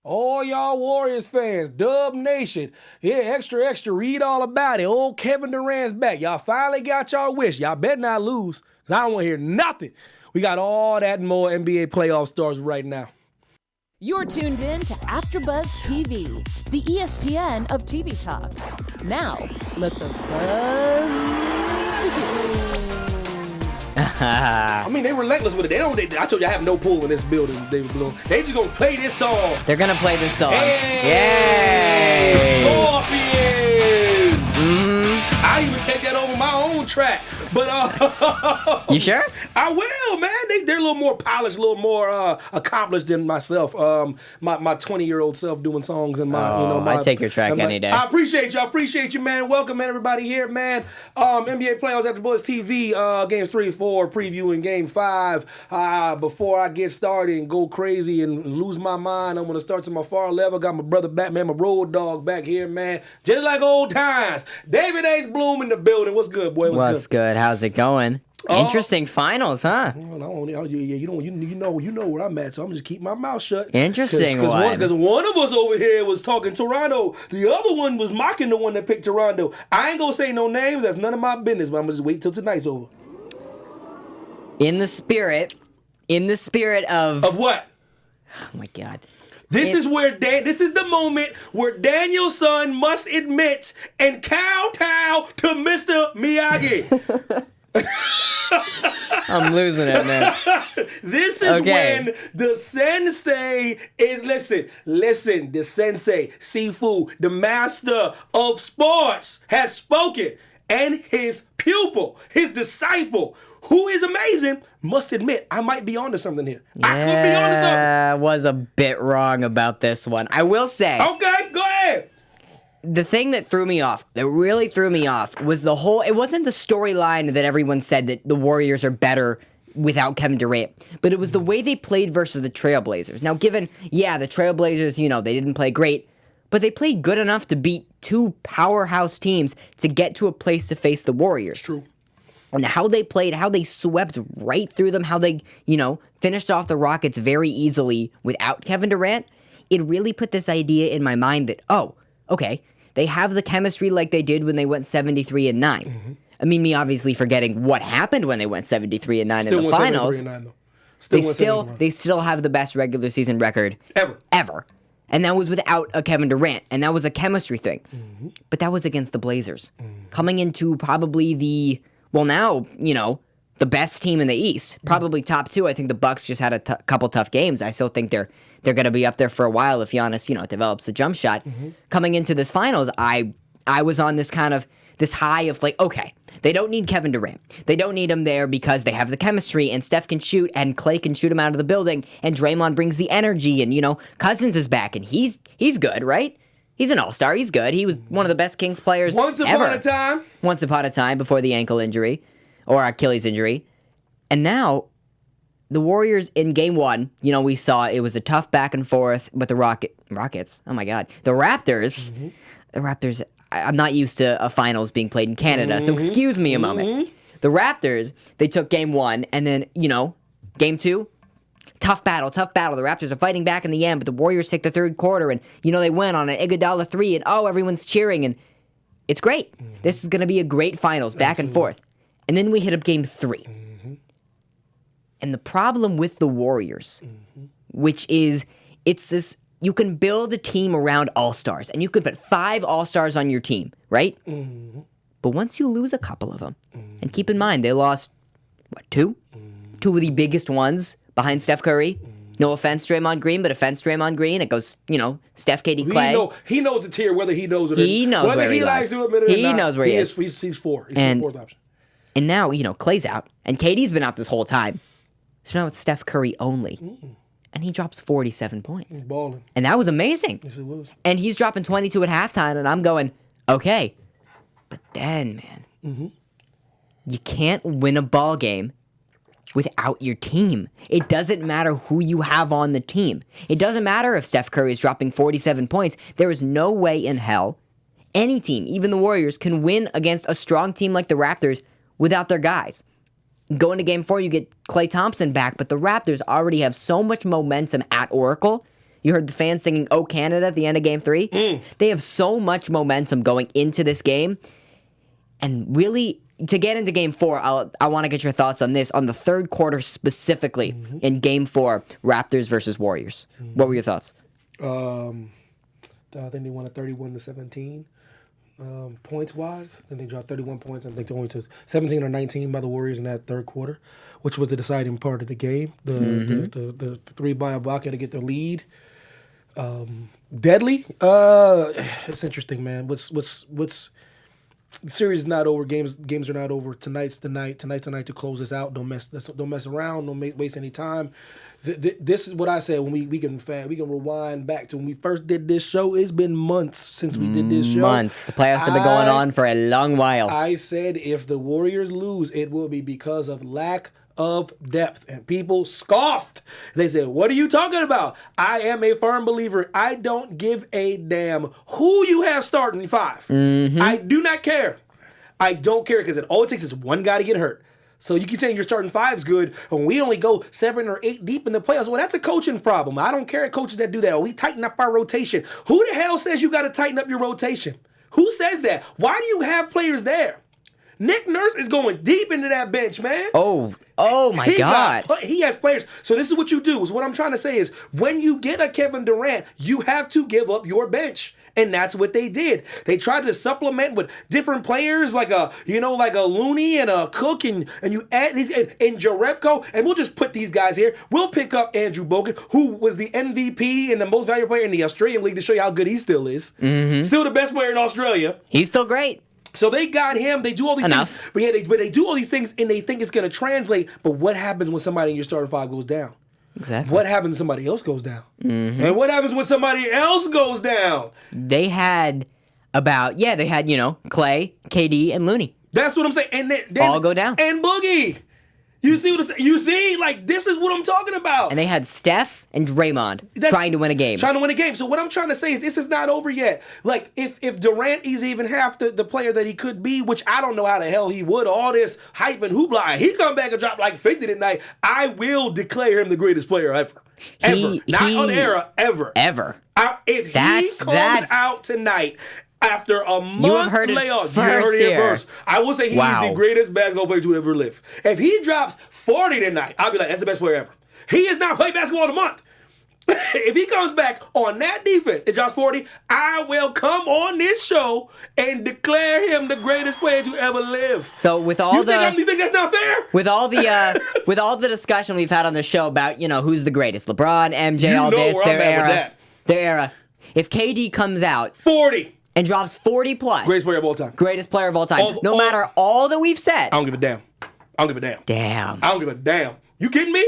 All y'all Warriors fans, Dub Nation, yeah, extra, extra, read all about it. Old Kevin Durant's back. Y'all finally got y'all wish. Y'all better not lose, because I don't want to hear nothing. We got all that and more NBA playoff stars right now. You're tuned in to AfterBuzz TV, the ESPN of TV talk. Now, let the buzz begin. I mean, they relentless with it. I told you I have no pull in this building, David Bloom. They just gonna play this song. They're gonna play this song. Hey, Yay! Scorpions! Mm-hmm. I even take that over my own track. But you sure? I will, man. They're a little more polished, a little more accomplished than myself. My 20-year-old self doing songs and my I take your track any day. I appreciate you. I appreciate you, man. Welcome, man, everybody here, man. NBA playoffs AfterBuzz TV, games 3 and 4, previewing game 5. Before I get started and go crazy and lose my mind, I'm gonna start to my far left. I got my brother back, man, my road dog back here, man. Just like old times. David H. Bloom in the building. What's good, boy? What's good? How's it going? Interesting finals, huh? You know where I'm at, so I'm just keep my mouth shut. Interesting one. Because one of us over here was talking Toronto, the other one was mocking the one that picked Toronto. I ain't gonna say no names. That's none of my business. But I'm gonna just wait till tonight's over. In the spirit of what? Oh my God. This is the moment where Daniel's son must admit and kowtow to Mr. Miyagi. I'm losing it, man. This is when the sensei is, listen, the sensei, Sifu, the master of sports, has spoken, and his pupil, his disciple, who is amazing, must admit, I might be onto something here. I could be onto something. I was a bit wrong about this one. I will say. Okay, go ahead. The thing that really threw me off, was it wasn't the storyline that everyone said that the Warriors are better without Kevin Durant, but it was the way they played versus the Trailblazers. Now, the Trailblazers, they didn't play great, but they played good enough to beat two powerhouse teams to get to a place to face the Warriors. True. And how they played, how they swept right through them, how they, finished off the Rockets very easily without Kevin Durant, it really put this idea in my mind that, okay, they have the chemistry like they did when they went 73-9. Mm-hmm. I mean, me obviously forgetting what happened when they went 73-9 in the finals. They still have the best regular season record ever. And that was without a Kevin Durant, and that was a chemistry thing. Mm-hmm. But that was against the Blazers. Mm-hmm. Coming into probably the best team in the East, probably top 2. I think the Bucks just had a couple tough games. I still think they're going to be up there for a while if Giannis, develops the jump shot. Mm-hmm. Coming into this finals, I was on this high of okay, they don't need Kevin Durant. They don't need him there because they have the chemistry, and Steph can shoot, and Clay can shoot him out of the building, and Draymond brings the energy, and Cousins is back, and he's good, right? He's an all-star. He's good. He was one of the best Kings players ever. Once upon a time before the ankle injury or Achilles injury. And now the Warriors in game 1, we saw it was a tough back and forth with the Rockets. Oh my God. The Raptors. Mm-hmm. The Raptors, I'm not used to a finals being played in Canada, so excuse me a moment. The Raptors, they took game 1, and then, game 2, Tough battle. The Raptors are fighting back in the end, but the Warriors take the third quarter, and, they win on an Iguodala 3, and, everyone's cheering, and it's great. Mm-hmm. This is going to be a great finals, back and forth. And then we hit up game 3. Mm-hmm. And the problem with the Warriors, which is, it's this, you can build a team around all-stars, and you could put 5 all-stars on your team, right? Mm-hmm. But once you lose a couple of them, and keep in mind, they lost, 2? 2 of the biggest ones behind Steph Curry. No offense, Draymond Green, but offense, Draymond Green. It goes, Steph, KD, Clay. He knows the tier, whether he knows it or he knows where he likes to admit it or not. He knows where he is. He's 4. He's the 4th option. And now, Clay's out, and KD's been out this whole time. So now it's Steph Curry only. Mm-mm. And he drops 47 points. He's balling. And that was amazing. Yes, it was. And he's dropping 22 at halftime, and I'm going, okay. But then, man, you can't win a ball game without your team. It doesn't matter who you have on the team. It doesn't matter if Steph Curry is dropping 47 points. There is no way in hell any team, even the Warriors, can win against a strong team like the Raptors without their guys. Going to game 4, you get Klay Thompson back, but the Raptors already have so much momentum at Oracle You heard the fans singing "Oh Canada" at the end of Game 3. They have so much momentum going into this game, and really to get into Game 4, I want to get your thoughts on this on the third quarter specifically in Game 4, Raptors versus Warriors. What were your thoughts? I think they won at 31-17. Points wise, and they dropped 31 points. I think they only took 17 or 19 by the Warriors in that third quarter, which was the deciding part of the game. The three by Ibaka to get the lead. Deadly. It's interesting, man. What's the series is not over. Games are not over. Tonight's the night. Tonight's the night to close this out. Don't mess around. Don't waste any time. This is what I said when we can rewind back to when we first did this show. It's been months since we did this show. Months. The playoffs have been going on for a long while. I said if the Warriors lose, it will be because of lack of depth, and people scoffed. They said, "What are you talking about?" I am a firm believer. I don't give a damn who you have starting 5. I do not care. I don't care because all it takes is one guy to get hurt. So you keep saying your starting 5 is good, and we only go 7 or 8 deep in the playoffs. Well, that's a coaching problem. I don't care at coaches that do that. Or we tighten up our rotation. Who the hell says you got to tighten up your rotation? Who says that? Why do you have players there? Nick Nurse is going deep into that bench, man. Oh my God. He has players. So this is what you do. Is what I'm trying to say is when you get a Kevin Durant, you have to give up your bench. And that's what they did. They tried to supplement with different players like a Looney and a Cook and you add and Jerebko, and we'll just put these guys here. We'll pick up Andrew Bogut, who was the MVP and the most valuable player in the Australian League, to show you how good he still is. Still the best player in Australia. He's still great. So they got him. They do all these things. But they do all these things and they think it's going to translate. But what happens when somebody in your starting 5 goes down? Exactly. What happens when somebody else goes down? And what happens when somebody else goes down? They had Clay, KD, and Looney. That's what I'm saying. And then all go down. And Boogie. You see what I'm saying? You see? Like, this is what I'm talking about. And they had Steph and Draymond trying to win a game. So what I'm trying to say is this is not over yet. Like, if Durant is even half the player that he could be, which I don't know how the hell he would, all this hype and hoopla, he come back and drop like 50 tonight, I will declare him the greatest player ever. Not on era, ever. If he comes out tonight after a month layoff, you heard it first. I will say he's the greatest basketball player to ever live. If he drops 40 tonight, I'll be like, that's the best player ever. He has not played basketball in a month. If he comes back on that defense and drops 40, I will come on this show and declare him the greatest player to ever live. So with all you think that's not fair? With all the discussion we've had on the show about who's the greatest, LeBron, MJ, all this, their era. If KD comes out 40. And drops 40 plus. Greatest player of all time. No matter all that we've said. I don't give a damn. Damn. I don't give a damn. You kidding me?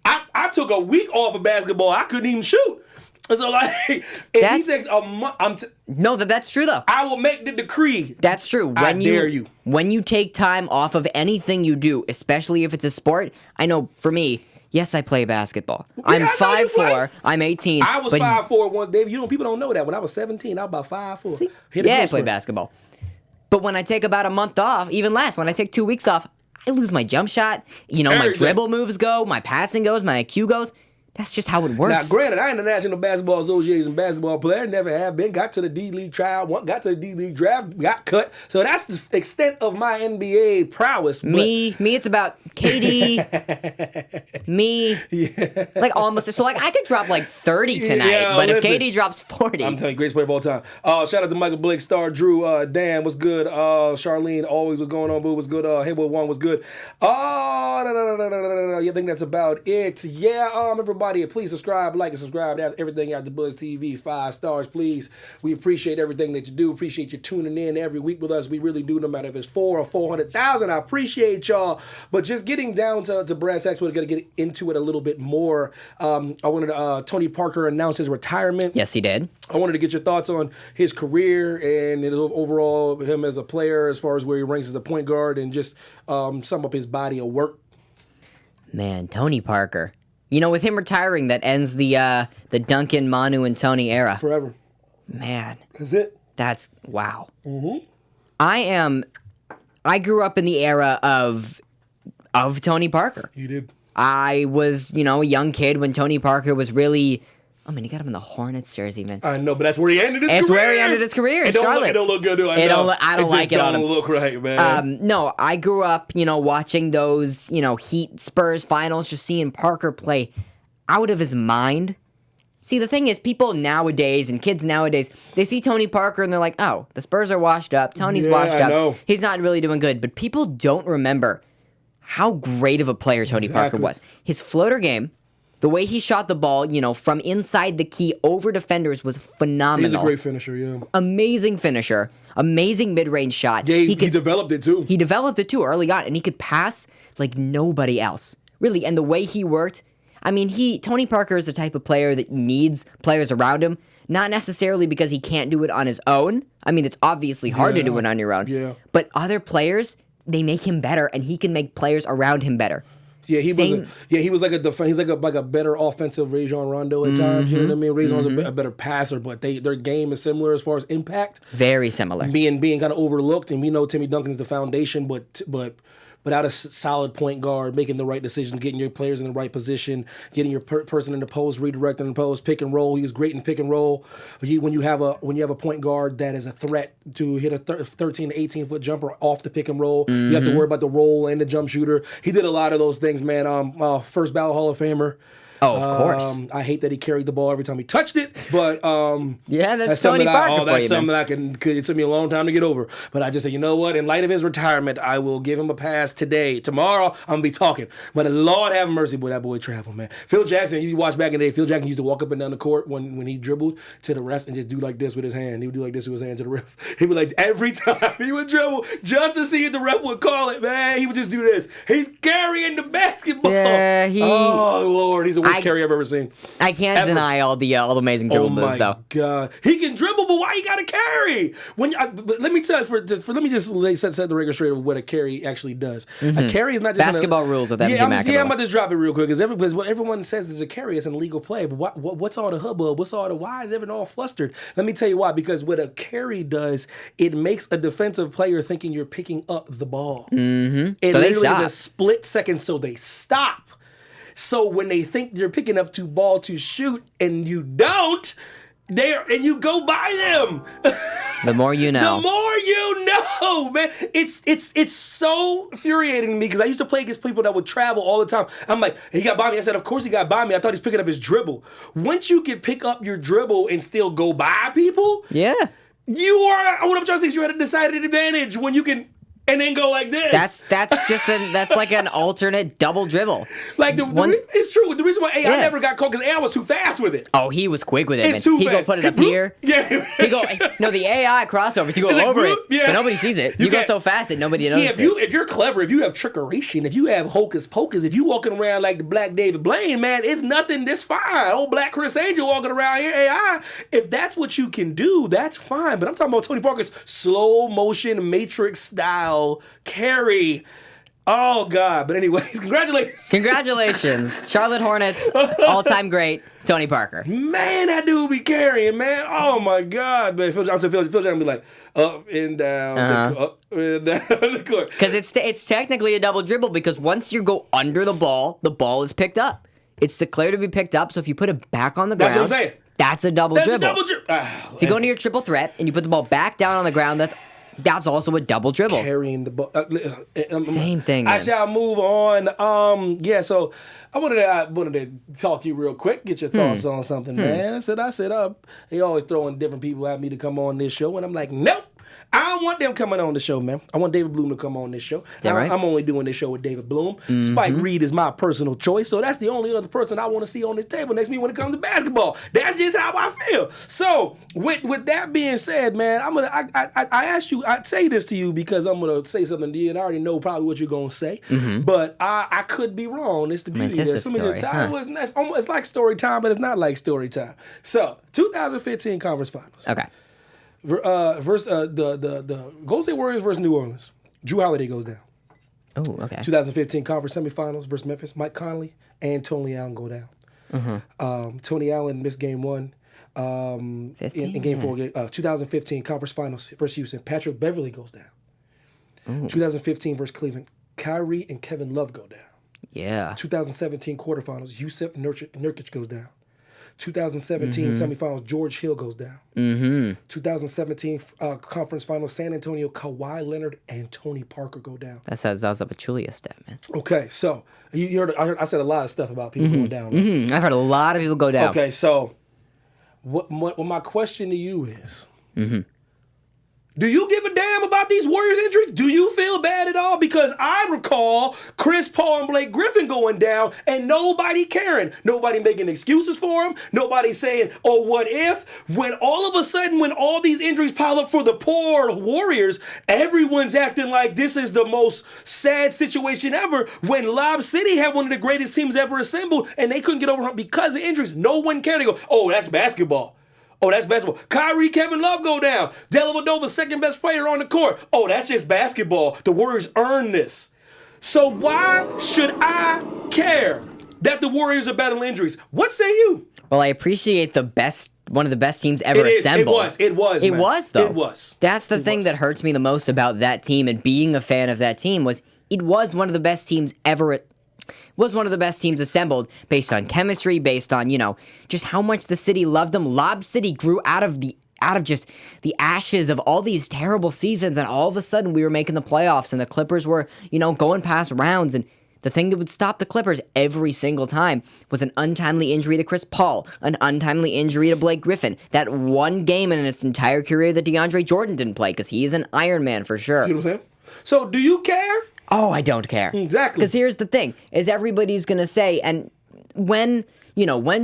I took a week off of basketball. I couldn't even shoot. So like, if he takes a month, that's true though. I will make the decree. That's true. I dare you. When you take time off of anything you do, especially if it's a sport, I know for me. Yes, I play basketball. I'm 5'4". I'm 18. I was 5'4" once, Dave. People don't know that. When I was 17, I was about 5'4". I play basketball. But when I take about a month off, even less, when I take 2 weeks off, I lose my jump shot. My dribble moves go, my passing goes, my IQ goes. That's just how it works. Now, granted, I ain't a National Basketball Association basketball player. Never have been. Got to the D-League trial. Got to the D-League draft. Got cut. So that's the extent of my NBA prowess. Me, it's about KD. Me. Yeah. Like almost. So I could drop like 30 tonight. But if KD drops 40. I'm telling you, greatest player of all time. Shout out to Michael Blake, Star, Drew, Dan, what's good? Charlene, always what's going on, boo, what's good? Haywood One, what's good? I think that's about it. Yeah, everybody. Please subscribe, like, and subscribe to everything AfterBuzz TV. 5 stars, please. We appreciate everything that you do. Appreciate you tuning in every week with us. We really do, no matter if it's 4 or 400,000. I appreciate y'all. But just getting down to brass tacks, we're going to get into it a little bit more. I wanted Tony Parker announced his retirement. Yes, he did. I wanted to get your thoughts on his career and overall him as a player, as far as where he ranks as a point guard, and just sum up his body of work. Man, Tony Parker. With him retiring, that ends the Duncan, Manu, and Tony era. Forever. Man. That's it. That's, wow. Mm-hmm. I grew up in the era of Tony Parker. You did. I was, a young kid when Tony Parker was really I mean, he got him in the Hornets jersey, man. I know, but that's where he ended his career. It's where he ended his career in Charlotte. It don't look good, do I? I don't like it on him. It don't look right, man. No, I grew up, watching those, Heat Spurs finals, just seeing Parker play out of his mind. See, the thing is, people nowadays and kids nowadays, they see Tony Parker and they're like, oh, the Spurs are washed up. Tony's washed up. Know. He's not really doing good. But people don't remember how great of a player Tony Parker was. His floater game, the way he shot the ball, from inside the key over defenders was phenomenal. He's a great finisher, yeah. Amazing finisher. Amazing mid-range shot. Yeah, he developed it too. He developed it too early on, and he could pass like nobody else. Really, and the way he worked, I mean, Tony Parker is the type of player that needs players around him, not necessarily because he can't do it on his own. I mean, it's obviously hard to do it on your own. Yeah. But other players, they make him better, and he can make players around him better. Yeah, he was like he's like a better offensive Rajon Rondo at times. You know what I mean? Rajon's a better passer, but their game is similar as far as impact. Very similar. Being kind of overlooked, and we know Timmy Duncan's the foundation, but without a solid point guard, making the right decisions, getting your players in the right position, getting your person in the post, redirecting the post, pick and roll. He was great in pick and roll. When you have a point guard that is a threat to hit a 13 to 18 foot jumper off the pick and roll, you have to worry about the roll and the jump shooter. He did a lot of those things, man. First ballot Hall of Famer. Oh, of course. I hate that he carried the ball every time he touched it, but yeah, that's Tony Parker. That's something that it took me a long time to get over. But I just said, you know what? In light of his retirement, I will give him a pass today. Tomorrow, I'm gonna be talking. But Lord have mercy, boy, that boy traveled, man. Phil Jackson, you watch back in the day. Phil Jackson used to walk up and down the court when he dribbled to the refs and just do like this with his hand. He would do like this with his hand to the ref. He'd be like, every time he would dribble, just to see if the ref would call it, man. He would just do this. He's carrying the basketball. Yeah, oh Lord, he's the worst carry I've ever seen. I can't deny all the amazing dribble moves, though. Oh my God, he can dribble, but why he got to carry? But let me tell you, let me just set the record straight of what a carry actually does. A carry is not just basketball rules with MJ McAdoo. I'm about to drop it real quick because what everyone says is a carry is an illegal play. But what's all the hubbub? What's all the why is everyone all flustered? Let me tell you why. Because what a carry does, it makes a defensive player thinking you're picking up the ball. Mm-hmm. It so literally is a split second, so they stop. So when they think you're picking up two ball to shoot and you don't, and you go by them. The more you know. The more you know, man. It's so infuriating to me because I used to play against people that would travel all the time. I'm like, he got by me. I said, of course he got by me. I thought he's picking up his dribble. Once you can pick up your dribble and still go by people, yeah, what I'm trying to say is you're at a decided advantage when you can. And then go like this. That's like an alternate double dribble. Like it's true. The reason why AI never got caught because AI was too fast with it. Oh, he was quick with it. It's too he fast. Go put it up here. Yeah. The AI crossovers. You go like, over it, yeah. but nobody sees it. You go so fast that nobody notices it. If you're clever, if you have trickeration, if you have hocus pocus, if you walking around like the Black David Blaine, man, it's nothing. That's fine. Old Black Chris Angel walking around here, AI. If that's what you can do, that's fine. But I'm talking about Tony Parker's slow motion Matrix style carry. Oh God! But anyways, congratulations, Charlotte Hornets, all-time great, Tony Parker. Man, that dude be carrying, man. Oh my God! But Phil Jackson be like up and down, up and down the court. Because it's technically a double dribble because once you go under the ball is picked up. It's declared to be picked up. So if you put it back on the ground, that's what I'm saying. That's a double dribble. If you go into your triple threat and you put the ball back down on the ground, that's also a double dribble. Carrying the ball. Same thing. I shall move on. So I wanted to talk to you real quick, get your thoughts on something, man. I said, they always throwing different people at me to come on this show, and I'm like, nope. I don't want them coming on the show, man. I want David Bloom to come on this show. Right? I'm only doing this show with David Bloom. Spike Reed is my personal choice, so that's the only other person I want to see on this table next to me when it comes to basketball. That's just how I feel. So, with that being said, man, I asked you, I say this to you because I'm gonna say something to you, and I already know probably what you're gonna say, but I could be wrong. It's the beauty of this. It's like story time, but it's not like story time. So, 2015 Conference Finals. Okay. Versus the Golden State Warriors versus New Orleans. Drew Holiday goes down. Oh, okay. 2015 Conference Semifinals versus Memphis. Mike Conley and Tony Allen go down. Tony Allen missed Game 1. In Game 4. 2015 Conference Finals versus Houston. Patrick Beverly goes down. 2015 versus Cleveland. Kyrie and Kevin Love go down. Yeah. 2017 quarterfinals. Yusuf Nurkic goes down. 2017 semifinals, George Hill goes down. 2017 conference finals, San Antonio, Kawhi Leonard and Tony Parker go down. That was a Pachulia stat, man. Okay, so you heard, I said a lot of stuff about people going down. Right? I've heard a lot of people go down. Okay, so what my question to you is, do you give a damn about these Warriors injuries? Do you feel bad at all? Because I recall Chris Paul and Blake Griffin going down and nobody caring. Nobody making excuses for them. Nobody saying, oh, what if? When all of a sudden, when all these injuries pile up for the poor Warriors, everyone's acting like this is the most sad situation ever. When Lob City had one of the greatest teams ever assembled and they couldn't get over it because of injuries, no one cared. They go, oh, that's basketball. Oh, that's basketball. Kyrie, Kevin Love go down. Dellavedova, second best player on the court. Oh, that's just basketball. The Warriors earned this. So why should I care that the Warriors are battling injuries? What say you? Well, I appreciate one of the best teams ever assembled. It was, It man. was, though. It was. That's the thing that hurts me the most about that team and being a fan of that team was it was one of the best teams ever. Was one of the best teams assembled based on chemistry, based on, just how much the city loved them. Lob City grew out of just the ashes of all these terrible seasons, and all of a sudden we were making the playoffs, and the Clippers were, going past rounds, and the thing that would stop the Clippers every single time was an untimely injury to Chris Paul, an untimely injury to Blake Griffin, that one game in its entire career that DeAndre Jordan didn't play, because he is an Iron Man for sure. You know what I'm saying? So do you care? Oh, I don't care. Exactly. Because here's the thing, is everybody's going to say, and when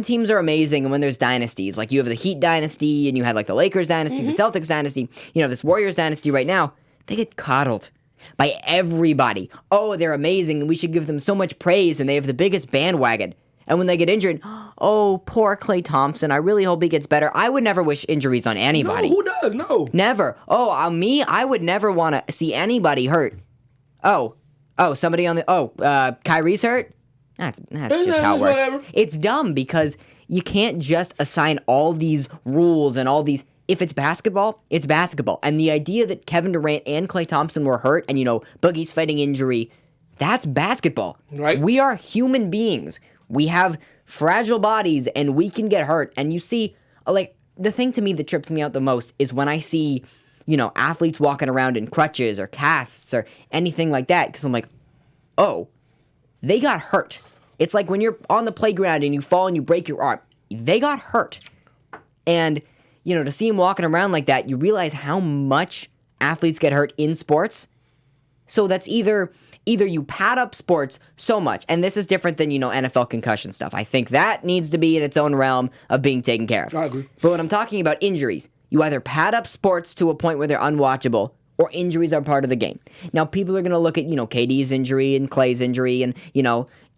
teams are amazing and when there's dynasties, like you have the Heat dynasty and you had like the Lakers dynasty, the Celtics dynasty, this Warriors dynasty right now, they get coddled by everybody. Oh, they're amazing and we should give them so much praise and they have the biggest bandwagon. And when they get injured, oh, poor Klay Thompson, I really hope he gets better. I would never wish injuries on anybody. No, who does? No. Never. Oh, me, I would never want to see anybody hurt. Somebody on the Kyrie's hurt? That's just how it works. Whatever. It's dumb because you can't just assign all these rules and all these. If it's basketball, it's basketball. And the idea that Kevin Durant and Klay Thompson were hurt and Boogie's fighting injury, that's basketball. Right. We are human beings. We have fragile bodies and we can get hurt. And you see, like, the thing to me that trips me out the most is when I see athletes walking around in crutches or casts or anything like that, because I'm like, oh, they got hurt. It's like when you're on the playground and you fall and you break your arm. They got hurt. And, to see them walking around like that, you realize how much athletes get hurt in sports. So that's either you pad up sports so much, and this is different than, NFL concussion stuff. I think that needs to be in its own realm of being taken care of. I agree. But when I'm talking about injuries, you either pad up sports to a point where they're unwatchable, or injuries are part of the game. Now, people are going to look at, KD's injury and Klay's injury and,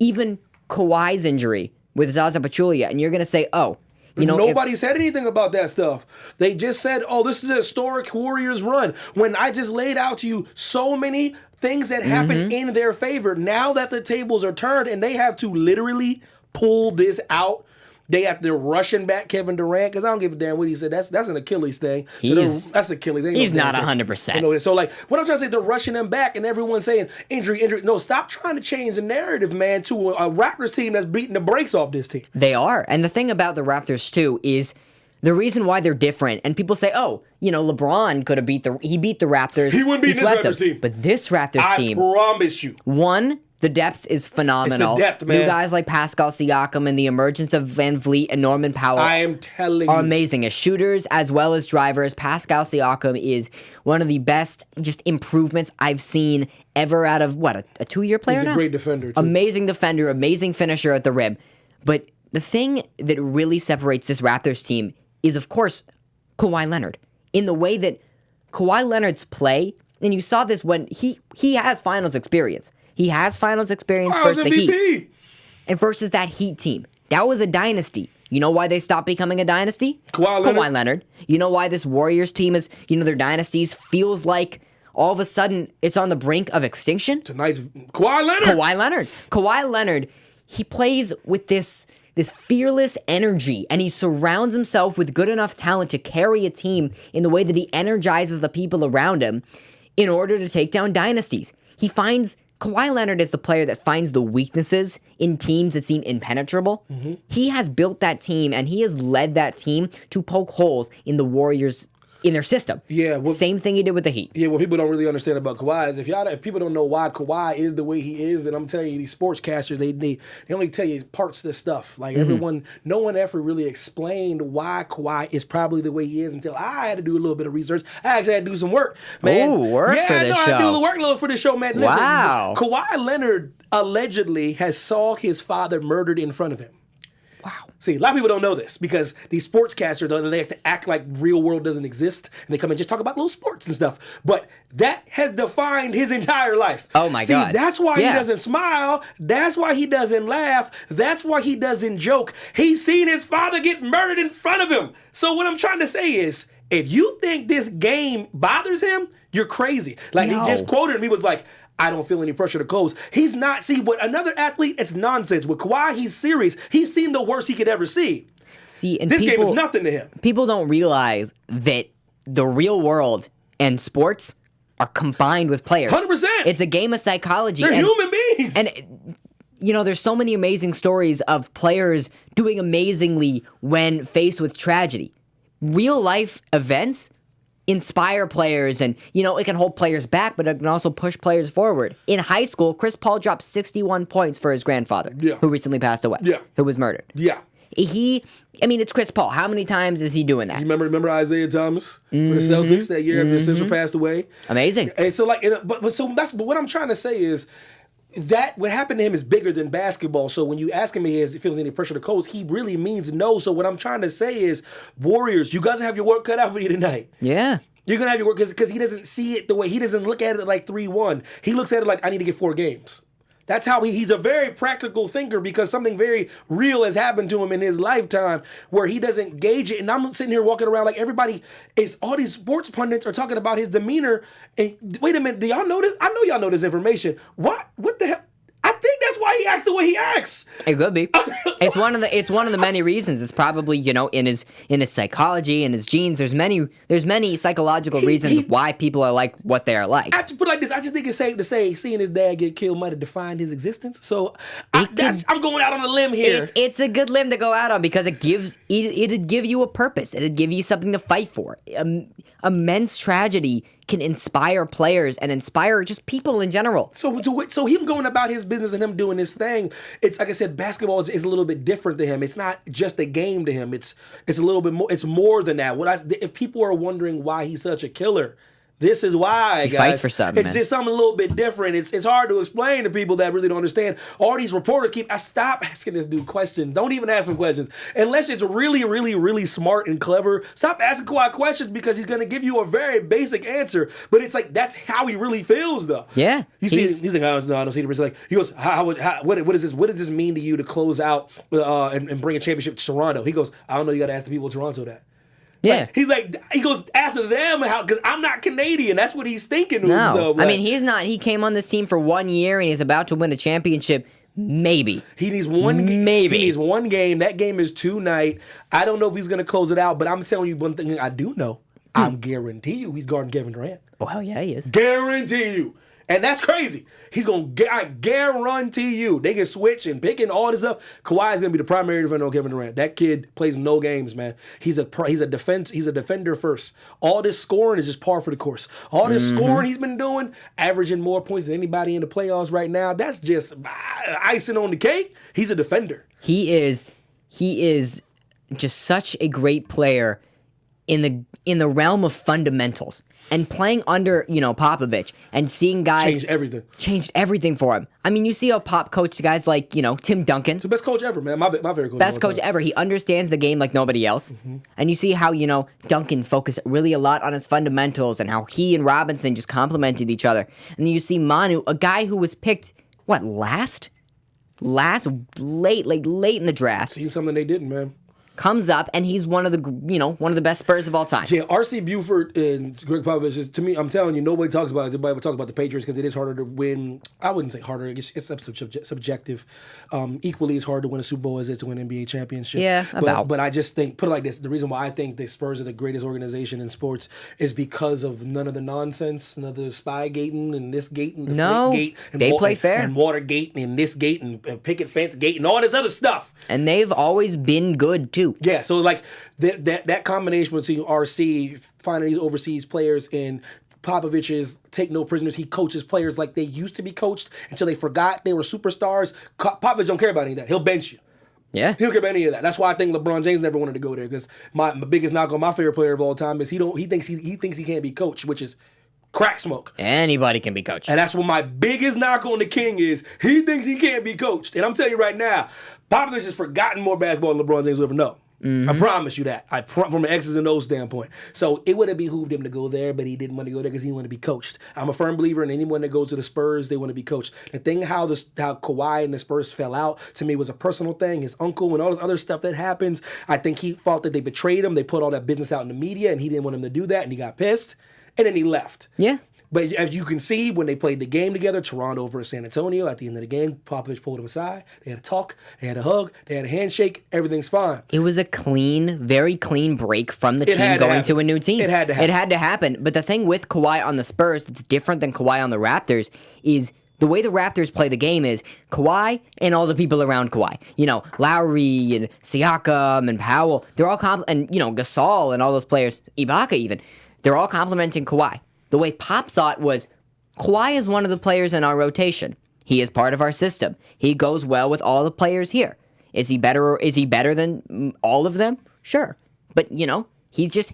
even Kawhi's injury with Zaza Pachulia, and you're going to say, oh, nobody said anything about that stuff. They just said, oh, this is a historic Warriors run. When I just laid out to you so many things that happened in their favor, now that the tables are turned and they have to literally pull this out. They have to rushing back Kevin Durant, because I don't give a damn what he said. That's an Achilles thing. That's Achilles. He's not 100%. So, like, what I'm trying to say, they're rushing him back, and everyone's saying, injury. No, stop trying to change the narrative, man, to a Raptors team that's beating the brakes off this team. They are. And the thing about the Raptors, too, is the reason why they're different, and people say, oh, LeBron could have beat the Raptors. He wouldn't beat this Raptors team. But this Raptors team. I promise you. One, the depth is phenomenal. It's the depth, man. New guys like Pascal Siakam and the emergence of Van Vliet and Norman Powell I am telling you. are amazing as shooters as well as drivers. Pascal Siakam is one of the best just improvements I've seen ever out of, a 2-year player now? He's a great defender, too. Amazing defender, amazing finisher at the rim. But the thing that really separates this Raptors team is, of course, Kawhi Leonard. In the way that Kawhi Leonard's play, and you saw this when he has finals experience. He has finals experience versus the Heat. And versus that Heat team. That was a dynasty. You know why they stopped becoming a dynasty? Kawhi Leonard. You know why this Warriors team is, their dynasties feels like all of a sudden it's on the brink of extinction? Tonight's Kawhi Leonard. Kawhi Leonard, he plays with this fearless energy, and he surrounds himself with good enough talent to carry a team in the way that he energizes the people around him in order to take down dynasties. He finds Kawhi Leonard is the player that finds the weaknesses in teams that seem impenetrable. He has built that team, and he has led that team to poke holes in the Warriors in their system. Yeah, same thing he did with the Heat. Yeah, what people don't really understand about Kawhi is if people don't know why Kawhi is the way he is, then I'm telling you, these sportscasters, they only tell you parts of the stuff. Like no one ever really explained why Kawhi is probably the way he is until I had to do a little bit of research. I actually had to do some work, man. Ooh, work for this I show. had to do the work a little for this show, man. Listen, Wow. Kawhi Leonard allegedly has saw his father murdered in front of him. Wow. See, a lot of people don't know this because these sportscasters, they have to act like real world doesn't exist, and they come and just talk about little sports and stuff. But that has defined his entire life. Oh, my God. See, that's why he Yeah. doesn't smile. That's why he doesn't laugh. That's why he doesn't joke. He's seen his father get murdered in front of him. So what I'm trying to say is, if you think this game bothers him, you're crazy. Like, No. he just quoted him. He was like, I don't feel any pressure to close. He's not, see, with another athlete, it's nonsense. With Kawhi, he's serious. He's seen the worst he could ever see. See, and This people, game is nothing to him. People don't realize that the real world and sports are combined with players. 100%. It's a game of psychology. They're and, human beings. And, there's so many amazing stories of players doing amazingly when faced with tragedy. Real life events inspire players, and it can hold players back, but it can also push players forward. In high school, Chris Paul dropped 61 points for his grandfather, who recently passed away, who was murdered. Yeah. It's Chris Paul. How many times is he doing that? You remember Isaiah Thomas for the Celtics that year after his sister passed away? Amazing. And so but what I'm trying to say is that what happened to him is bigger than basketball. So when you ask him if he feels any pressure to close, he really means no. So what I'm trying to say is, Warriors, you guys have your work cut out for you tonight. Yeah. You're going to have your work because he doesn't see it the way, he doesn't look at it like 3-1. He looks at it like, I need to get 4 games. That's how he's a very practical thinker because something very real has happened to him in his lifetime where he doesn't gauge it. And I'm sitting here walking around like all these sports pundits are talking about his demeanor. And wait a minute, do y'all know this? I know y'all know this information. What the hell? I think that's why he acts the way he acts. It could be. It's one of the many reasons. It's probably in his psychology and his genes. There's many psychological reasons why people are like what they are like. I just put it like this. I just think it's safe to say seeing his dad get killed might have defined his existence. So I'm going out on a limb here. It's a good limb to go out on because it'd give you a purpose. It'd give you something to fight for. Immense tragedy can inspire players and inspire just people in general. So him going about his business and him doing his thing, it's like I said, basketball is a little bit different to him. It's not just a game to him. It's a little bit more. It's more than that. If people are wondering why he's such a killer, this is why, guys. He fights for something. It's just something a little bit different. It's hard to explain to people that really don't understand. All these reporters stop asking this dude questions. Don't even ask him questions. Unless it's really, really, really smart and clever. Stop asking Kawhi questions because he's going to give you a very basic answer. But it's like, that's how he really feels, though. Yeah. He's like, no, I don't see the risk. Like, he goes, what is this? What does this mean to you to close out and bring a championship to Toronto? He goes, I don't know. You got to ask the people of Toronto that. Yeah. He goes, ask them how, because I'm not Canadian. That's what he's thinking to No. himself. Like, he's not. He came on this team for 1 year and he's about to win a championship. Maybe. He needs one game. Maybe. He needs one game. That game is tonight. I don't know if he's going to close it out, but I'm telling you one thing I do know. I'm guarantee you he's guarding Kevin Durant. Oh, hell yeah, he is. Guarantee you. And that's crazy. I guarantee you. They can switch and pick and all this stuff. Kawhi is going to be the primary defender on Kevin Durant. That kid plays no games, man. He's a defender first. All this scoring is just par for the course. All this scoring he's been doing, averaging more points than anybody in the playoffs right now. That's just icing on the cake. He's a defender. He is just such a great player in the realm of fundamentals. And playing under, Popovich and seeing guys changed everything for him. You see how Pop coached guys like, Tim Duncan. He's the best coach ever, man. My favorite coach. Best coach ever. He understands the game like nobody else. And you see how, Duncan focused really a lot on his fundamentals and how he and Robinson just complemented each other. And then you see Manu, a guy who was picked, late in the draft. Seen something they didn't, man. comes up, and he's one of the best Spurs of all time. Yeah, R.C. Buford and Greg Popovich is, to me, I'm telling you, nobody talks about it. Everybody would talk about the Patriots because it is harder to win. I wouldn't say harder. It's subjective. Equally as hard to win a Super Bowl as it is to win an NBA championship. Yeah, But I just think, put it like this, the reason why I think the Spurs are the greatest organization in sports is because of none of the nonsense, none of the spy gating and this gate and the gate. And they play fair. And Watergate and this gate and picket fence gate and all this other stuff. And they've always been good, too. Yeah, so like that combination between RC finding these overseas players and Popovich's take no prisoners. He coaches players like they used to be coached until they forgot they were superstars. Popovich don't care about any of that. He'll bench you. Yeah. He don't care about any of that. That's why I think LeBron James never wanted to go there, because my biggest knock on my favorite player of all time is he thinks he can't be coached, which is crack smoke. Anybody can be coached. And that's what my biggest knock on the king is. He thinks he can't be coached. And I'm telling you right now, Popovich has forgotten more basketball than LeBron James will ever know. I promise you that. From an X's and O's standpoint. So it would have behooved him to go there, but he didn't want to go there because he wanted to be coached. I'm a firm believer in anyone that goes to the Spurs, they want to be coached. The thing how Kawhi and the Spurs fell out, to me, was a personal thing. His uncle and all this other stuff that happens, I think he felt that they betrayed him. They put all that business out in the media, and he didn't want him to do that, and he got pissed, and then he left. Yeah. But as you can see, when they played the game together, Toronto versus San Antonio, at the end of the game, Popovich pulled him aside. They had a talk, they had a hug, they had a handshake. Everything's fine. It was a very clean break from the team going to a new team. It had to happen. It had to happen. But the thing with Kawhi on the Spurs that's different than Kawhi on the Raptors is the way the Raptors play the game is Kawhi and all the people around Kawhi. Lowry and Siakam and Powell, they're all and Gasol and all those players, Ibaka even, they're all complimenting Kawhi. The way Pop saw it was, Kawhi is one of the players in our rotation. He is part of our system. He goes well with all the players here. Is he better than all of them? Sure. But, he's just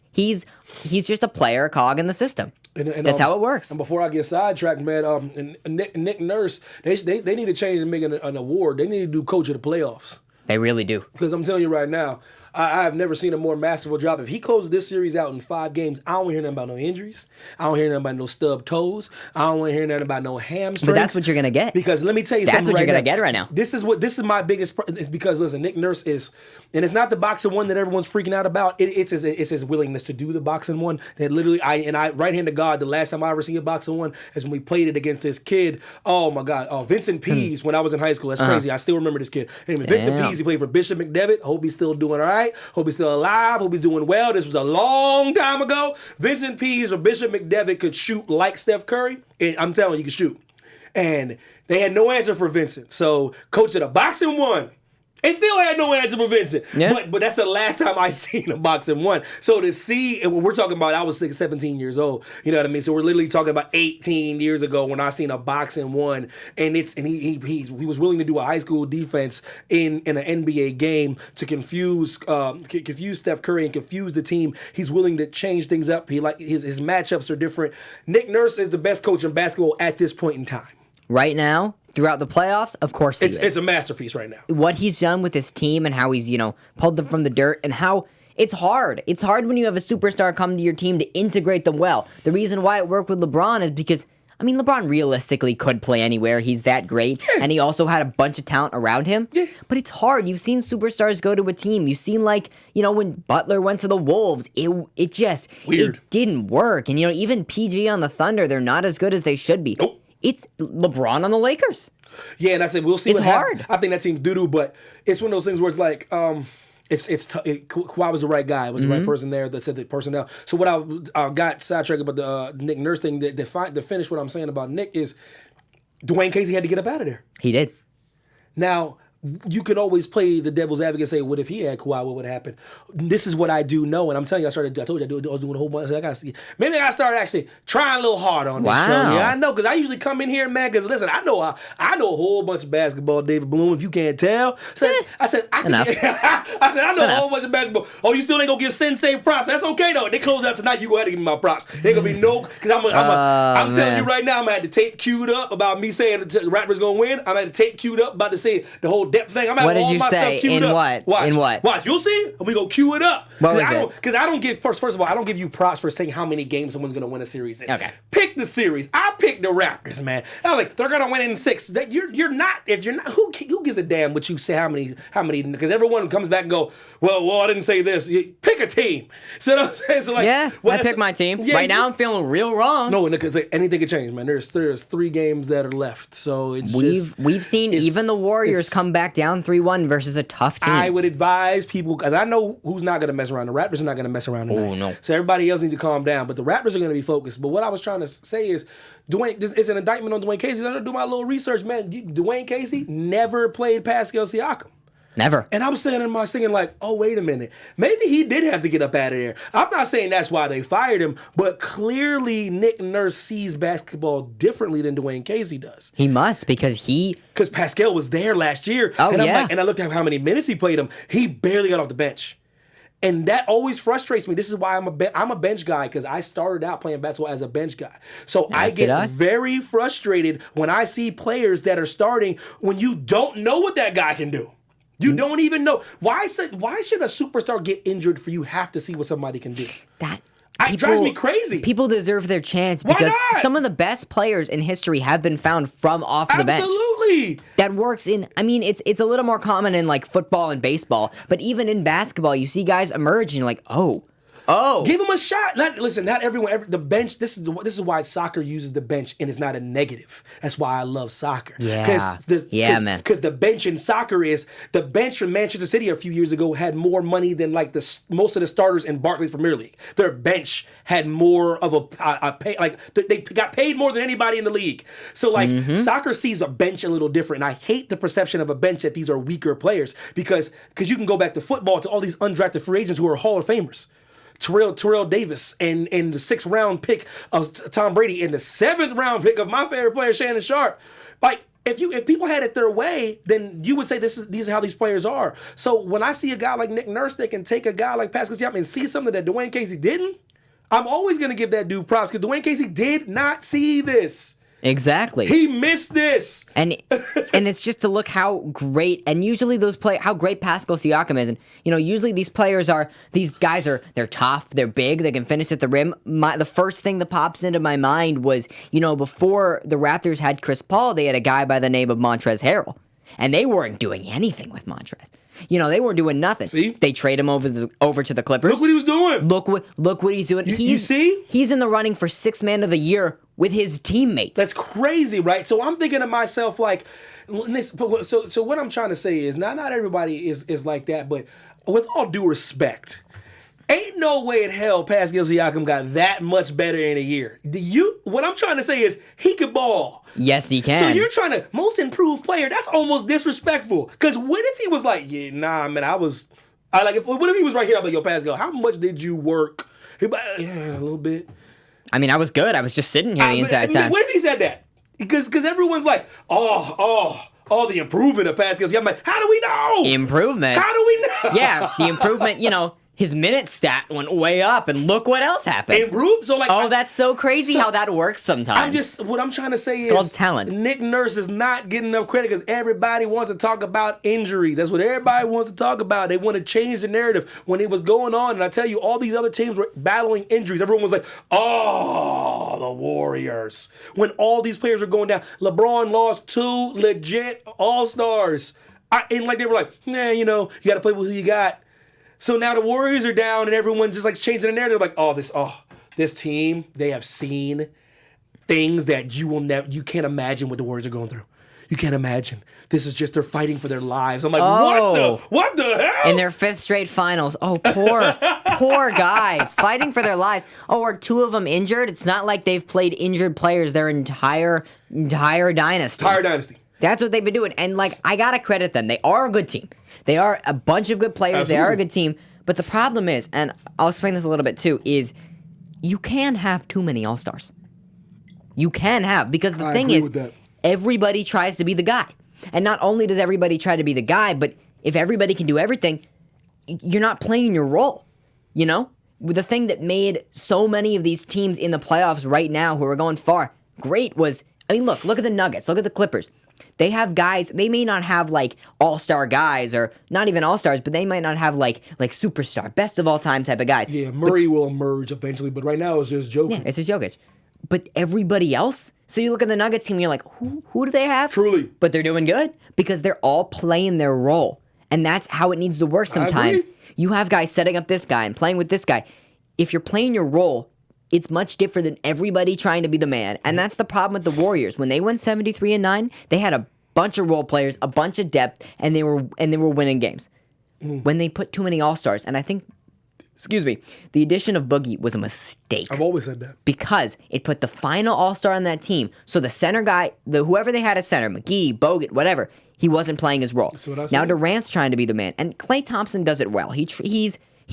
a player, a cog in the system. And that's how it works. And before I get sidetracked, man, Nick Nurse, they need to change and make an award. They need to do coach of the playoffs. They really do. Because I'm telling you right now, I have never seen a more masterful job. If he closes this series out in 5 games, I don't want to hear nothing about no injuries. I don't hear nothing about no stub toes. I don't want to hear nothing about no hamstrings. But that's what you're going to get. Because let me tell you something That's what you're going to get right now. This is my biggest it's because, listen, Nick Nurse is, and it's not the boxing one that everyone's freaking out about. It's his willingness to do the boxing one. That literally, I right hand to God, the last time I ever seen a boxing one is when we played it against this kid. Oh my God. Vincent Pease, when I was in high school. That's crazy. I still remember this kid. Anyway, Vincent Pease, he played for Bishop McDevitt. Hope he's still doing all right. Hope he's still alive. Hope he's doing well. This was a long time ago. Vincent Pease or Bishop McDevitt could shoot like Steph Curry. And I'm telling you, he could shoot. And they had no answer for Vincent. So coach of the boxing one. And still had no answer for Vincent. Yeah. But that's the last time I seen a boxing one. So to see, and when we're talking about, I was 17 years old. You know what I mean? So we're literally talking about 18 years ago when I seen a boxing one. And he was willing to do a high school defense in an NBA game to confuse Steph Curry and confuse the team. He's willing to change things up. His matchups are different. Nick Nurse is the best coach in basketball at this point in time. Right now? Throughout the playoffs, of course he is. It's a masterpiece right now. What he's done with his team and how he's, pulled them from the dirt and how it's hard. It's hard when you have a superstar come to your team to integrate them well. The reason why it worked with LeBron is because, LeBron realistically could play anywhere. He's that great. Yeah. And he also had a bunch of talent around him. Yeah. But it's hard. You've seen superstars go to a team. You've seen, when Butler went to the Wolves, it just weird. It didn't work. And, even PG on the Thunder, they're not as good as they should be. Nope. It's LeBron on the Lakers. Yeah, and I said we'll see. It's hard. I think that team's doo-doo, but it's one of those things where it's like, Kawhi was the right guy. It was the right person there that said the personnel. So what I got sidetracked about the Nick Nurse thing. To finish what I'm saying about Nick is Dwayne Casey had to get up out of there. He did. Now, you could always play the devil's advocate and say, what if he had Kawhi? What would happen? This is what I do know. And I'm telling you, I told you I was doing a whole bunch. I got to see. Maybe I got to start actually trying a little harder on this show. Yeah, I know, because I usually come in here, man, because listen, I know a whole bunch of basketball, David Bloom, if you can't tell. I said, I know a whole bunch of basketball. Oh, you still ain't going to give Sensei props. That's okay, though. They close out tonight. You go ahead and give me my props. There ain't going to be no, because I'm telling you right now, I'm going to have the tape queued up about me saying the Raptors going to win. I'm going to have the tape queued up about to say the whole little depth thing. I'm What having did all you my say? stuff queued In up. what? Watch, In what? Watch, you'll see. We go cue it up. What was it? Because I don't give first of all, I don't give you props for saying how many games someone's gonna win a series in. Okay. Pick the series. I picked the Raptors, man. I was like, they're gonna win in 6. You're not. If you're not, who gives a damn what you say? How many? Because everyone comes back and go, well, I didn't say this. Pick a team. So you know what I'm saying? So like, Yeah, I picked my team. Yeah, right now, I'm feeling real wrong. No, because anything could change, man. There's 3 games that are left, so it's We've seen even the Warriors come back down 3-1 versus a tough team. I would advise people, because I know who's not going to mess around. The Raptors are not going to mess around tonight. Oh, no. So everybody else needs to calm down. But the Raptors are going to be focused. But what I was trying to say is, this is an indictment on Dwayne Casey. I don't do my little research, man. Dwayne Casey never played Pascal Siakam. Never. And I'm saying in my thinking like, oh, wait a minute. Maybe he did have to get up out of there. I'm not saying that's why they fired him, but clearly Nick Nurse sees basketball differently than Dwayne Casey does. He must, because Pascal was there last year. Oh, and I'm yeah. like, and I looked at how many minutes he played him. He barely got off the bench. And that always frustrates me. This is why I'm a bench guy, because I started out playing basketball as a bench guy. So I get very frustrated when I see players that are starting when you don't know what that guy can do. You don't even know. Why should a superstar get injured for you have to see what somebody can do? It drives me crazy. People deserve their chance because some of the best players in history have been found from off the bench. Absolutely. That works it's a little more common in like football and baseball, but even in basketball, you see guys emerge and you're like, oh. Give them a shot. Not everyone. The bench. This is why soccer uses the bench, and it's not a negative. That's why I love soccer. Yeah. Man. Because the bench in soccer the bench from Manchester City a few years ago had more money than like most of the starters in Barclays Premier League. Their bench had more of a pay. Like they got paid more than anybody in the league. So like soccer sees a bench a little different, and I hate the perception of a bench that these are weaker players because you can go back to football to all these undrafted free agents who are Hall of Famers. Terrell Davis and the 6th round pick of Tom Brady and the 7th round pick of my favorite player, Shannon Sharp. Like, if people had it their way, then you would say these are how these players are. So when I see a guy like Nick Nurse that can take a guy like Pascal Siakam and see something that Dwayne Casey didn't, I'm always going to give that dude props because Dwayne Casey did not see this. Exactly. He missed this. And it's just to look how great, and usually how great Pascal Siakam is. And, usually these guys they're tough, they're big, they can finish at the rim. The first thing that pops into my mind was, before the Raptors had Chris Paul, they had a guy by the name of Montrezl Harrell. And they weren't doing anything with Montrezl. They weren't doing nothing. See? They trade him over to the Clippers. Look what he was doing. Look what he's doing. You see? He's in the running for 6th man of the year with his teammates. That's crazy, right? So I'm thinking to myself, like, so what I'm trying to say is, not everybody is like that, but with all due respect, ain't no way in hell Pascal Siakam got that much better in a year. What I'm trying to say is, he could ball. Yes, he can. So you're trying to most improved player. That's almost disrespectful. Because what if he was like, what if he was right here? I'm like, yo, Pascal, how much did you work? He'd be like, yeah, a little bit. I mean, I was good. I was just sitting here the entire time. What if he said that? Because everyone's like, the improvement of Pascal Siakam. I'm like, how do we know? Improvement? How do we know? Yeah, the improvement, his minute stat went way up, and look what else happened. Improved? So like, that's so crazy how that works sometimes. What I'm trying to say it's called talent. Nick Nurse is not getting enough credit because everybody wants to talk about injuries. That's what everybody wants to talk about. They want to change the narrative. When it was going on, and I tell you, all these other teams were battling injuries. Everyone was like, the Warriors. When all these players were going down, LeBron lost 2 legit all-stars. And like they were like, you got to play with who you got. So now the Warriors are down and everyone just like changing the narrative. Like, this team, they have seen things that you can't imagine what the Warriors are going through. You can't imagine. This is just, they're fighting for their lives. I'm like, what the hell? In their 5th straight finals. Oh, poor guys fighting for their lives. Oh, are 2 of them injured? It's not like they've played injured players their entire dynasty. That's what they've been doing. And like, I gotta credit them. They are a good team. They are a bunch of good players. Absolutely. They are a good team. But the problem is, and I'll explain this a little bit too, is you can have too many all-stars. You can have, because the thing is, everybody tries to be the guy. And not only does everybody try to be the guy, but if everybody can do everything, you're not playing your role. The thing that made so many of these teams in the playoffs right now who are going far great was, look at the Nuggets, look at the Clippers. They have guys, they may not have like all-star guys or not even all-stars, but they might not have like superstar, best of all time type of guys. Yeah, Murray will emerge eventually, but right now it's just Jokic. Yeah, it's just Jokic. But everybody else, so you look at the Nuggets team and you're like, who do they have? Truly. But they're doing good because they're all playing their role. And that's how it needs to work sometimes. You have guys setting up this guy and playing with this guy. If you're playing your role, it's much different than everybody trying to be the man. And that's the problem with the Warriors. When they went 73-9, they had a bunch of role players, a bunch of depth, and they were winning games. When they put too many all-stars, and I think, the addition of Boogie was a mistake. I've always said that. Because it put the final all-star on that team. So the center guy, whoever they had as center, McGee, Bogut, whatever, he wasn't playing his role. That's what I said. Now Durant's trying to be the man. And Klay Thompson does it well. He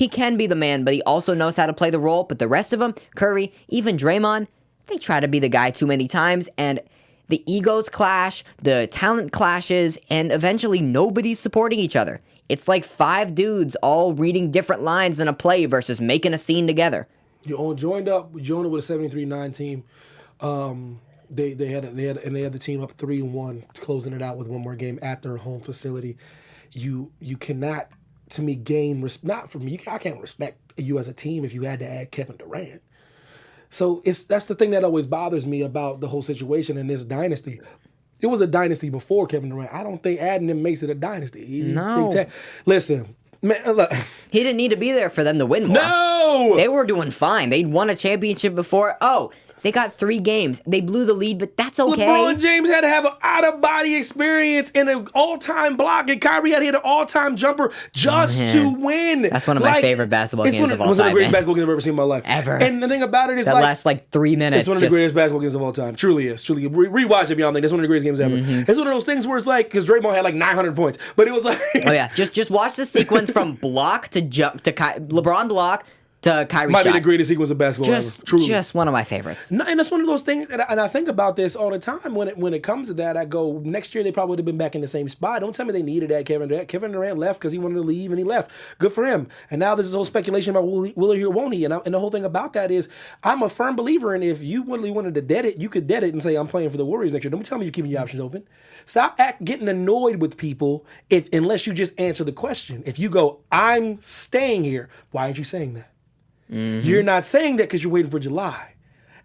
can be the man, but he also knows how to play the role. But the rest of them, Curry, even Draymond, they try to be the guy too many times. And the egos clash, the talent clashes, and eventually nobody's supporting each other. It's like 5 dudes all reading different lines in a play versus making a scene together. You joined up with a 73-9 team. They had the team up 3-1, closing it out with one more game at their home facility. You cannot, to me, not for me. I can't respect you as a team if you had to add Kevin Durant. So that's the thing that always bothers me about the whole situation in this dynasty. It was a dynasty before Kevin Durant. I don't think adding him makes it a dynasty. No. Listen, man, look. He didn't need to be there for them to win more. No! They were doing fine. They'd won a championship before. Oh, they got 3 games. They blew the lead, but that's okay. LeBron James had to have an out-of-body experience and an all-time block, and Kyrie had to hit an all-time jumper just to win. That's one of my favorite basketball games of all time. It's one of the greatest basketball games I've ever seen in my life. Ever. And the thing about it is that lasts like 3 minutes. It's one of the greatest basketball games of all time. Truly is. Truly. Rewatch it if y'all think. That's one of the greatest games ever. It's one of those things where it's like, because Draymond had like 900 points, but it was like... Oh yeah, just watch the sequence from block to jump to LeBron block to Kyrie might shot. be the greatest sequence of basketball ever. Truly. Just one of my favorites. No, and that's one of those things, and I think about this all the time when it comes to that. I go, next year they probably would have been back in the same spot. Don't tell me they needed that Kevin Durant. Kevin Durant left because he wanted to leave, and he left. Good for him. And now there's this whole speculation about will he or won't he? And the whole thing about that is, I'm a firm believer in if you really wanted to dead it, you could dead it and say, I'm playing for the Warriors next year. Don't tell me you're keeping your options open. Stop getting annoyed with people unless you just answer the question. If you go, I'm staying here, why aren't you saying that? You're not saying that because you're waiting for July.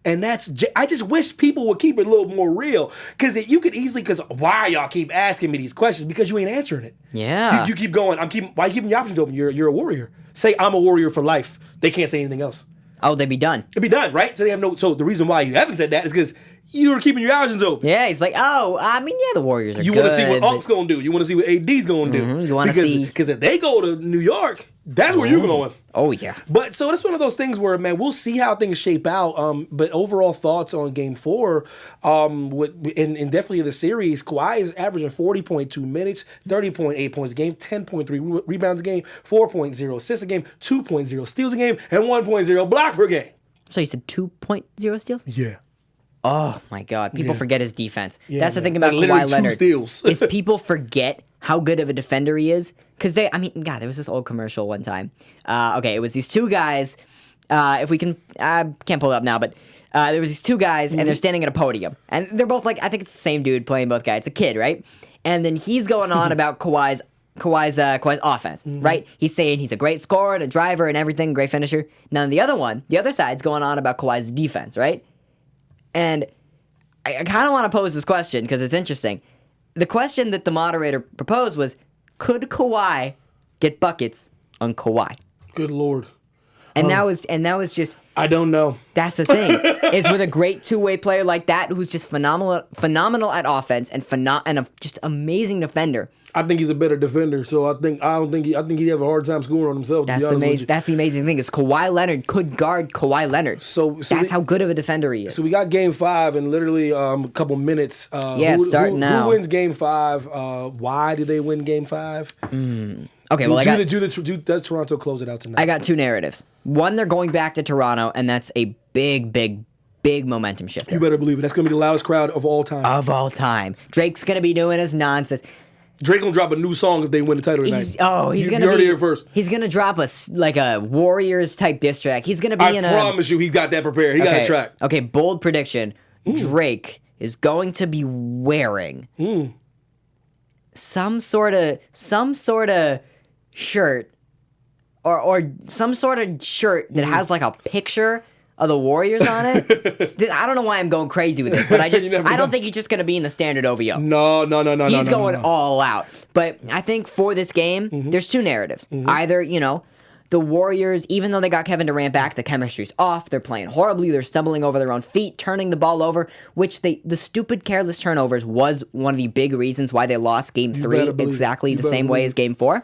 And I just wish people would keep it a little more real. Because you could easily, why y'all keep asking me these questions? Because you ain't answering it. Yeah. You keep going, why are you keeping your options open? You're a warrior. Say, I'm a warrior for life. They can't say anything else. Oh, they'd be done. It'd be done, right? So the reason why you haven't said that is because you're keeping your options open. Yeah, he's like, the Warriors are good. You want to see what Unc's going to do. You want to see what AD's going to do. You want to see... Because if they go to New York, that's where you're going. Oh, yeah. But so that's one of those things where, man, we'll see how things shape out. But overall thoughts on Game 4, and definitely the series, Kawhi is averaging 40.2 minutes, 30.8 points a game, 10.3 rebounds a game, 4.0 assists a game, 2.0 steals a game, and 1.0 block per game. So you said 2.0 steals? Yeah. Oh my God! People forget his defense. Yeah, that's the thing about literally Kawhi Leonard. 2 steals. Is people forget how good of a defender he is. Because there was this old commercial one time. It was these 2 guys. If we can, I can't pull it up now, but there was these 2 guys, and they're standing at a podium, and they're both like, I think it's the same dude playing both guys. It's a kid, right? And then he's going on about Kawhi's offense, right? He's saying he's a great scorer and a driver and everything, great finisher. Now the other side's going on about Kawhi's defense, right? And I kind of want to pose this question because it's interesting. The question that the moderator proposed was, could Kawhi get buckets on Kawhi? Good Lord. And that was just... I don't know. That's the thing. Is with a great 2-way player like that who's just phenomenal at offense and a just amazing defender. I think he's a better defender, so I think he'd have a hard time scoring on himself. That's the amazing thing is Kawhi Leonard could guard Kawhi Leonard. So that's how good of a defender he is. So we got Game 5 in literally a couple minutes. It's starting now. Who wins Game 5? Why do they win Game 5? Okay, does Toronto close it out tonight? I got 2 narratives. One, they're going back to Toronto, and that's a big momentum shift. You better believe it. That's going to be the loudest crowd of all time. Drake's going to be doing his nonsense. Drake gonna drop a new song if they win the title tonight. He's gonna heard it here first. He's gonna drop a Warriors type diss track. He's gonna be I promise you, he got that prepared. He got a track. Okay, bold prediction. Drake is going to be wearing some sort of shirt or some sort of shirt that has like a picture of the Warriors on it. I don't know why I'm going crazy with this, but I don't think he's just going to be in the standard OVO. No. He's going all out. But I think for this game, there's two narratives. Either, the Warriors, even though they got Kevin Durant back, the chemistry's off. They're playing horribly. They're stumbling over their own feet, turning the ball over, which the stupid careless turnovers was one of the big reasons why they lost Game 3 exactly the same way as Game 4.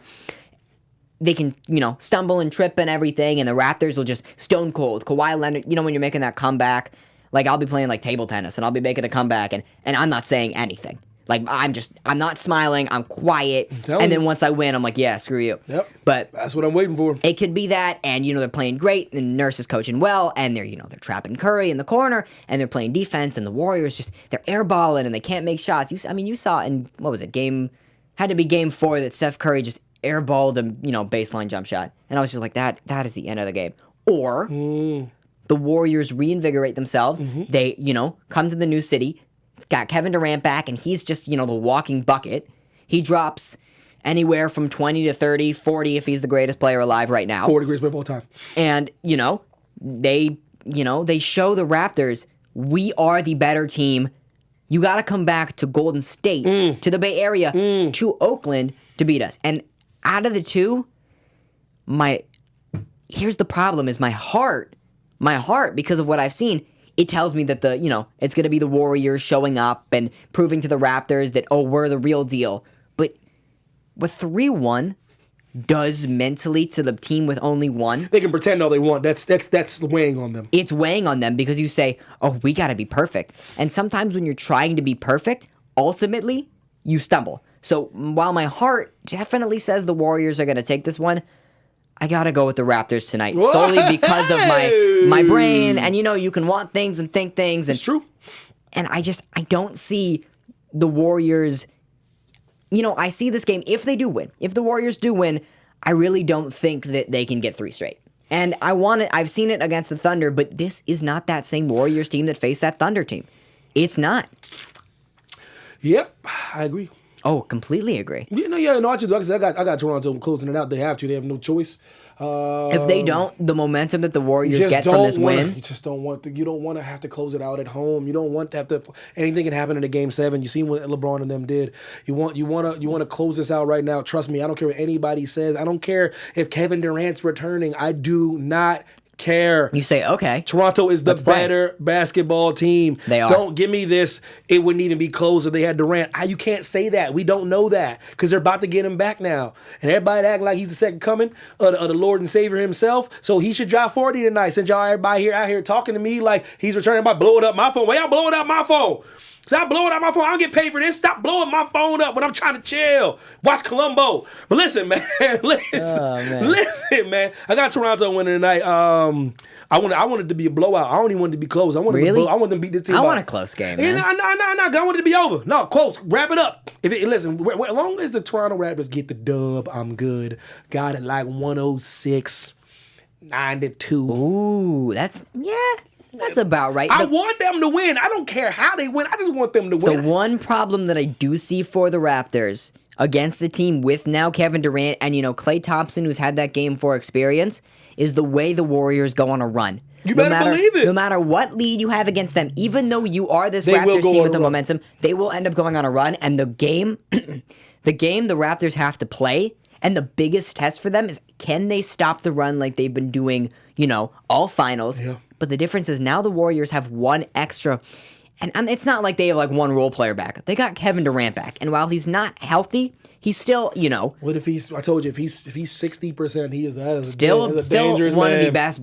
They can, stumble and trip and everything, and the Raptors will just stone cold. Kawhi Leonard, when you're making that comeback, like I'll be playing like table tennis, and I'll be making a comeback, and I'm not saying anything. Like I'm not smiling, I'm quiet, and then once I win, I'm like, yeah, screw you. Yep. But that's what I'm waiting for. It could be that, and they're playing great, and Nurse is coaching well, and they're they're trapping Curry in the corner, and they're playing defense, and the Warriors they're airballing, and they can't make shots. You saw in what was it, had to be Game 4 that Steph Curry just airballed a baseline jump shot, and I was just like, that is the end of the game. Or the Warriors reinvigorate themselves. They come to the new city, got Kevin Durant back, and he's just the walking bucket. He drops anywhere from 20 to 30, 40 if he's the greatest player alive right now. 40 greatest player of all time. And they show the Raptors, we are the better team. You got to come back to Golden State, to the Bay Area, to Oakland to beat us. And out of the two, here's the problem is my heart, because of what I've seen, it tells me that it's going to be the Warriors showing up and proving to the Raptors that, we're the real deal. But what 3-1 does mentally to the team with only one. They can pretend all they want. That's weighing on them. It's weighing on them because you say, we got to be perfect. And sometimes when you're trying to be perfect, ultimately, you stumble. So while my heart definitely says the Warriors are going to take this one, I got to go with the Raptors tonight solely because of my brain. And, you can want things and think things. It's true. And I don't see the Warriors. I see this game, if they do win, if the Warriors do win, I really don't think that they can get 3 straight. And I've seen it against the Thunder, but this is not that same Warriors team that faced that Thunder team. It's not. Yep, I agree. Oh, completely agree. I got Toronto closing it out. They have to. They have no choice. If they don't, the momentum that the Warriors get from this win, you just don't want to. You don't want to have to close it out at home. You don't want to have to. Anything can happen in a Game 7. You see what LeBron and them did. You want to close this out right now. Trust me. I don't care what anybody says. I don't care if Kevin Durant's returning. I do not care. You say, okay. Toronto is the better basketball team. They are. Don't give me this. It wouldn't even be close if they had Durant. You can't say that. We don't know that because they're about to get him back now. And everybody act like he's the second coming of the Lord and Savior himself. So he should drop 40 tonight. Since y'all everybody out here talking to me like he's returning by blowing up my phone. Why y'all blowing up my phone? Stop blowing up my phone. I don't get paid for this. Stop blowing my phone up when I'm trying to chill. Watch Columbo. But listen, man. Listen, man. I got Toronto winning tonight. I wanted to be a blowout. I don't even want it to be close. I want them to beat this team. I want a close game, man. No. I want it to be over. No, close. Wrap it up. Listen, as long as the Toronto Raptors get the dub, I'm good. Got it like 106-92. Ooh, that's about right. I want them to win. I don't care how they win. I just want them to win. The one problem that I do see for the Raptors against the team with now Kevin Durant and, Klay Thompson, who's had that Game 4 experience, is the way the Warriors go on a run. You better believe it. No matter what lead you have against them, even though you are this Raptors team with the momentum, they will end up going on a run. And the game the Raptors have to play, and the biggest test for them is, can they stop the run like they've been doing, all finals? Yeah. But the difference is now the Warriors have one extra, and it's not like they have like one role player back. They got Kevin Durant back, and while he's not healthy, he's still, What if he's? I told you, if he's 60%, he is still dangerous one man. of the best,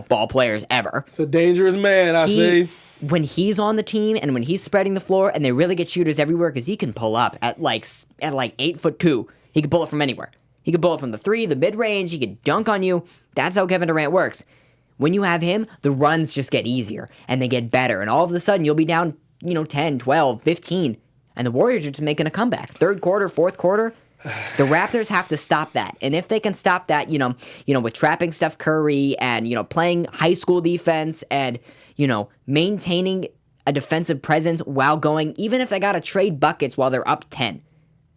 ball players ever. It's a dangerous man, I say. When he's on the team and when he's spreading the floor, and they really get shooters everywhere because he can pull up at like 8'2". He can pull it from anywhere. He can pull it from the 3, the mid range. He can dunk on you. That's how Kevin Durant works. When you have him, the runs just get easier, and they get better, and all of a sudden, you'll be down, 10, 12, 15, and the Warriors are just making a comeback. Third quarter, fourth quarter, the Raptors have to stop that, and if they can stop that, with trapping Steph Curry and, playing high school defense and, maintaining a defensive presence while going, even if they got to trade buckets while they're up 10.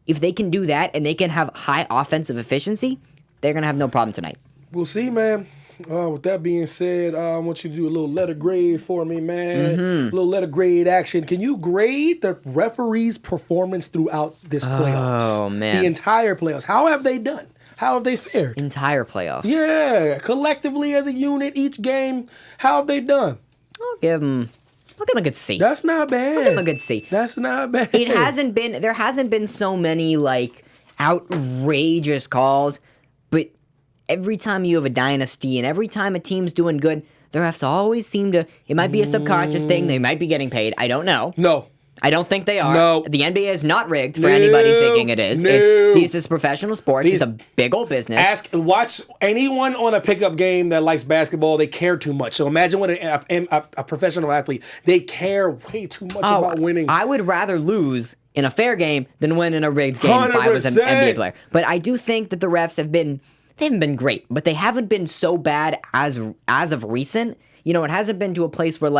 If they can do that and they can have high offensive efficiency, they're going to have no problem tonight. We'll see, man. With that being said, I want you to do a little letter grade for me, man. A little letter grade action. Can you grade the referee's performance throughout this playoffs? Oh, man. The entire playoffs. How have they done? How have they fared? Entire playoffs. Yeah, collectively as a unit, each game, how have they done? I'll give them a good C. That's not bad. I'll give them a good C. That's not bad. There hasn't been so many, like, outrageous calls, but every time you have a dynasty and every time a team's doing good, the refs always seem to, it might be a subconscious thing, they might be getting paid, I don't know. No. I don't think they are. No. The NBA is not rigged for anybody thinking it is. No. This is professional sports. It's a big old business. Watch anyone on a pickup game that likes basketball. They care too much. So imagine what a professional athlete. They care way too much about winning. I would rather lose in a fair game than win in a rigged game if I was an NBA player. But I do think that the refs they haven't been great, but they haven't been so bad as of recent. You know, it hasn't been to a place where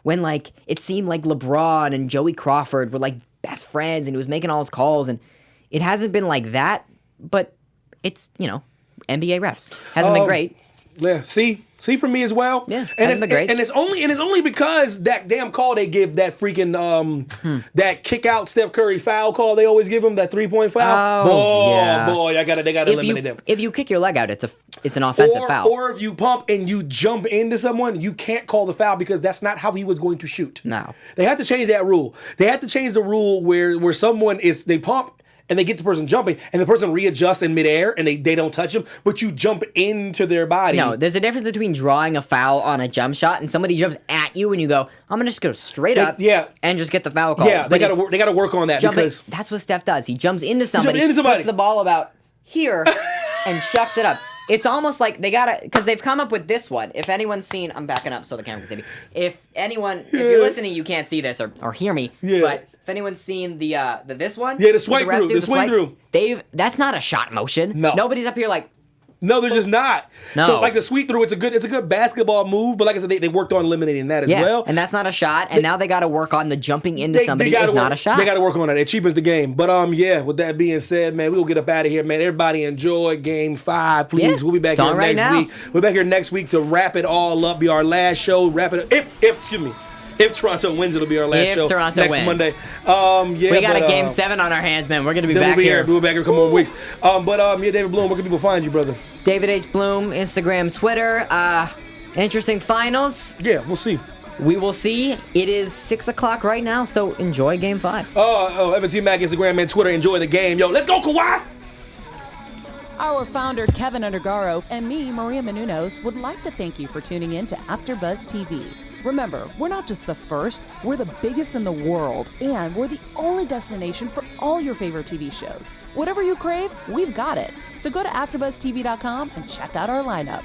when it seemed like LeBron and Joey Crawford were like best friends and he was making all his calls, and it hasn't been like that, but it's, NBA refs. Hasn't been great. Yeah, C for me as well. Yeah, and hasn't been great. And it's only because that damn call they give, that freaking that kick out Steph Curry foul call they always give him, that 3-point foul. Boy, they gotta eliminate them. If you kick your leg out, it's an offensive foul. Or if you pump and you jump into someone, you can't call the foul because that's not how he was going to shoot. No. They have to change that rule. They have to change the rule where someone they pump and they get the person jumping, and the person readjusts in midair, and they don't touch them, but you jump into their body. No, there's a difference between drawing a foul on a jump shot and somebody jumps at you and you go, I'm gonna just go straight up and just get the foul call. Yeah, they gotta work on that because that's what Steph does. He jumps into somebody, puts the ball about here, and chucks it up. It's almost like they gotta, because they've come up with this one. If anyone's seen, I'm backing up so the camera can see me. If you're listening, you can't see this or hear me. Yeah. But if anyone's seen the this one, the swipe through, the swing through, that's not a shot motion. No, nobody's up here like. No, they're just not. No. So like the sweep through, it's a good basketball move, but like I said, they worked on eliminating that as well. And that's not a shot. And now they got to work on the jumping into somebody is not a shot. They got to work on it. It cheapens the game. But with that being said, man, we'll get up out of here, man. Everybody enjoy Game 5, please. Yeah. We'll be back here next week. We'll be back here next week to wrap it all up. Be our last show. Wrap it up. If Toronto wins, it'll be our last show next Monday. We got a Game 7 on our hands, man. We're going to be back here. We'll be back here in a couple more weeks. David Bloom, where can people find you, brother? David H. Bloom, Instagram, Twitter. Interesting finals. Yeah, we'll see. We will see. It is 6 o'clock right now, so enjoy Game 5. Evan T. Mac, Instagram and Twitter. Enjoy the game. Yo, let's go, Kawhi! Our founder, Keven Undergaro, and me, Maria Menounos, would like to thank you for tuning in to AfterBuzz TV. Remember, we're not just the first, we're the biggest in the world, and we're the only destination for all your favorite TV shows. Whatever you crave, we've got it. So go to AfterBuzzTV.com and check out our lineup.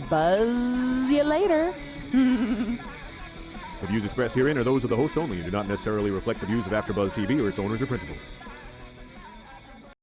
Buzz you later. The views expressed herein are those of the hosts only and do not necessarily reflect the views of AfterBuzz TV or its owners or principals.